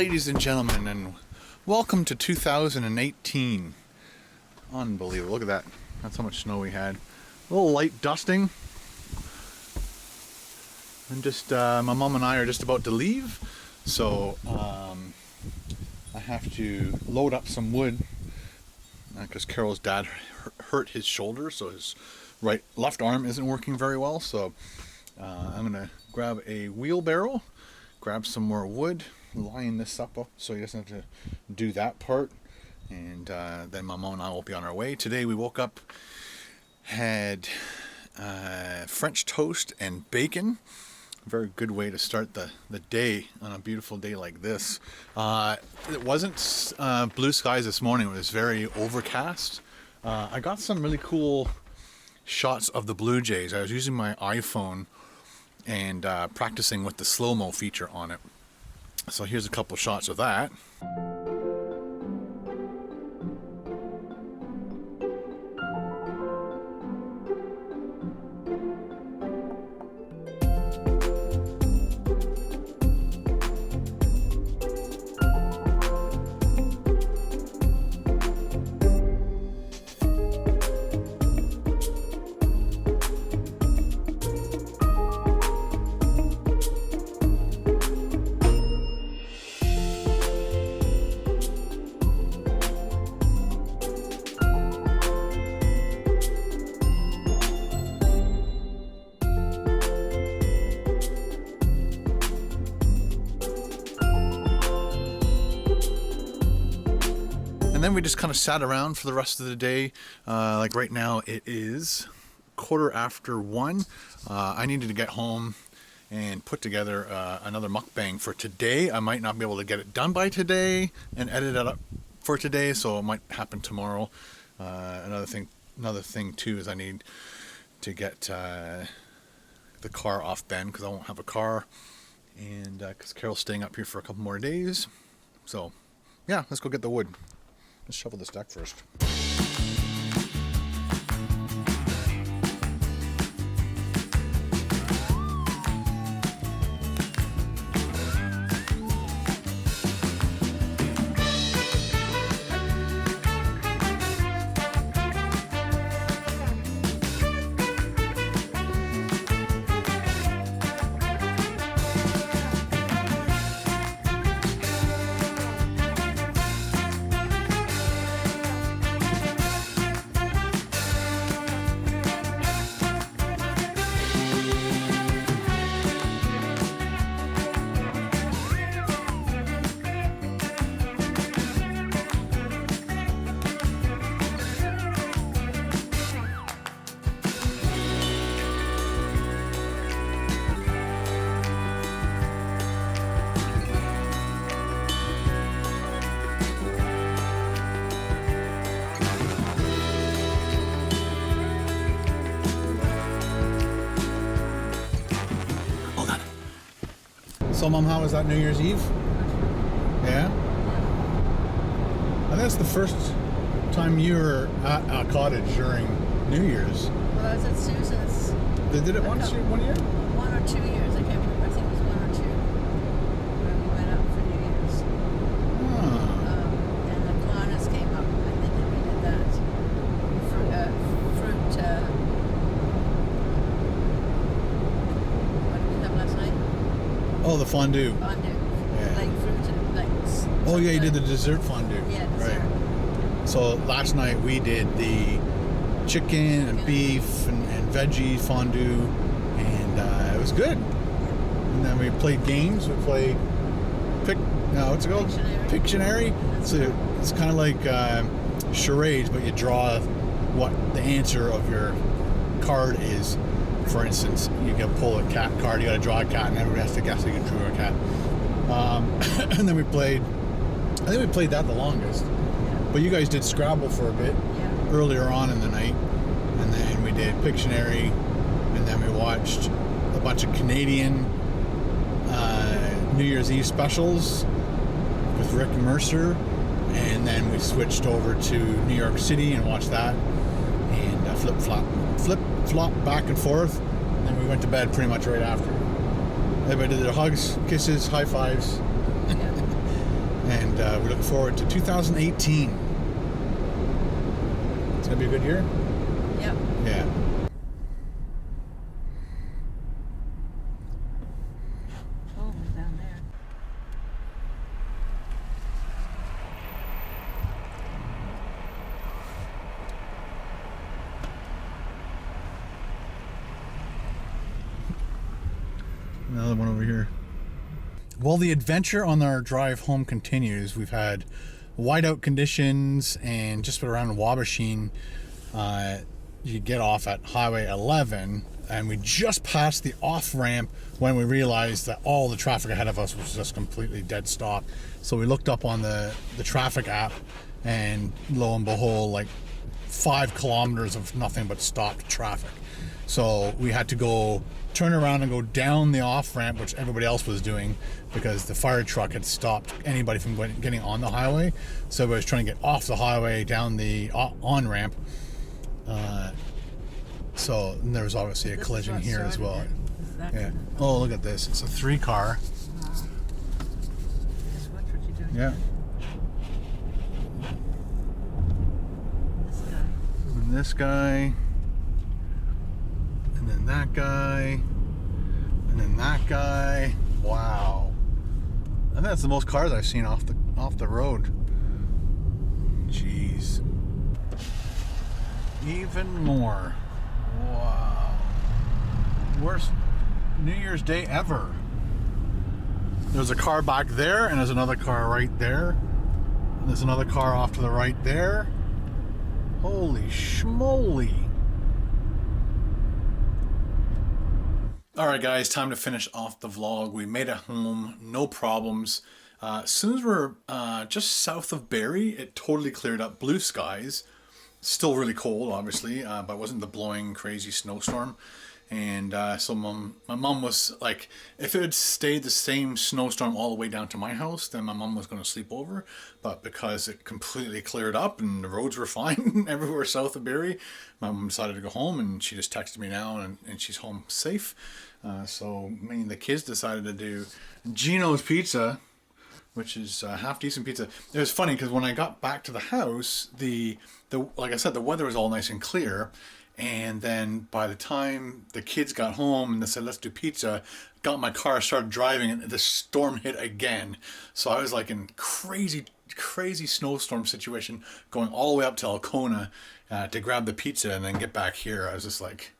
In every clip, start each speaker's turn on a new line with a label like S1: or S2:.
S1: ladies and gentlemen, and welcome to 2018. Unbelievable. Look at that. That's how much snow we had. A little light dusting. And just, my mom and I are just about to leave. So, I have to load up some wood. Because Carol's dad hurt his shoulder, so his left arm isn't working very well. So, I'm going to grab a wheelbarrow, grab some more wood, line this up so he doesn't have to do that part, and then my mom and I will be on our way. Today we woke up, had French toast and bacon. A very good way to start the day on a beautiful day like this. It wasn't blue skies this morning. It was very overcast. I got some really cool shots of the Blue Jays. I was using my iPhone and practicing with the slow-mo feature on it. So here's a couple shots of that. And then we just kind of sat around for the rest of the day. Like right now it is 1:15. I needed to get home and put together another mukbang for today. I might not be able to get it done by today and edit it up for today, so it might happen tomorrow. Another thing too is I need to get the car off Ben because I won't have a car, and because Carol's staying up here for a couple more days. So yeah, let's go get the wood. Let's shovel this deck first. So Mom, how was that New Year's Eve? Yeah? I think that's the first time you were at a cottage during New Year's.
S2: Well, I was at Susan's.
S1: They did it one year?
S2: 1 or 2 years, I can't remember. I think it was 1 or 2 when we went out for New Year's. And the Kiwanis came up and then we did that. What did we have last night?
S1: Oh, the fondue.
S2: Fondue.
S1: Yeah.
S2: Like fruit and like...
S1: Oh yeah, you did the dessert fondue.
S2: Yeah, dessert.
S1: Right. So last night we did the chicken and beef and veggie fondue, and it was good. And then we played games. We played what's it called? Pictionary. So it's kind of like charades, but you draw what the answer of your card is. For instance, you can pull a cat card, you got to draw a cat, and everybody has to guess you can draw a cat. And then I think we played that the longest. But you guys did Scrabble for a bit earlier on in the night, and then we did Pictionary, and then we watched a bunch of Canadian New Year's Eve specials with Rick Mercer, and then we switched over to New York City and watched that, and flip-flop back and forth, and then we went to bed pretty much right after. Everybody did their hugs, kisses, high fives. And we look forward to 2018. It's gonna be a good year.
S2: Yep.
S1: Yeah.
S2: Oh, down there.
S1: Another one over here. Well, the adventure on our drive home continues. We've had whiteout conditions, and just around Wabashing, you get off at Highway 11, and we just passed the off ramp when we realized that all the traffic ahead of us was just completely dead stop. So we looked up on the traffic app, and lo and behold, like 5 kilometers of nothing but stopped traffic. So we had to go turn around and go down the off ramp, which everybody else was doing, because the fire truck had stopped anybody from getting on the highway. So everybody was trying to get off the highway down the on ramp. So there was obviously a collision here as well. Yeah. Oh, look at this! It's a 3-car.
S2: Just watch what you're doing.
S1: Yeah.
S2: This guy.
S1: And this guy. And then that guy, and then that guy. Wow, I think that's the most cars I've seen off the road. Jeez, even more. Wow, worst New Year's Day ever. There's a car back there, and there's another car right there. And there's another car off to the right there. Holy schmoly. Alright guys, time to finish off the vlog. We made it home, no problems. As soon as we're just south of Barrie, it totally cleared up, blue skies. Still really cold, obviously, but it wasn't the blowing crazy snowstorm. And so my mom was like, if it had stayed the same snowstorm all the way down to my house, then my mom was going to sleep over. But because it completely cleared up and the roads were fine everywhere south of Barrie, my mom decided to go home, and she just texted me now, and she's home safe. So me and the kids decided to do Gino's Pizza, which is half decent pizza. It was funny because when I got back to the house, the like I said, the weather was all nice and clear. And then by the time the kids got home and they said, let's do pizza, got in my car, started driving, and the storm hit again. So I was like in crazy snowstorm situation, going all the way up to Alcona to grab the pizza and then get back here. I was just like,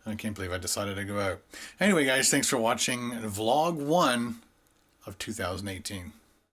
S1: I can't believe I decided to go out. Anyway, guys, thanks for watching vlog 1 of 2018.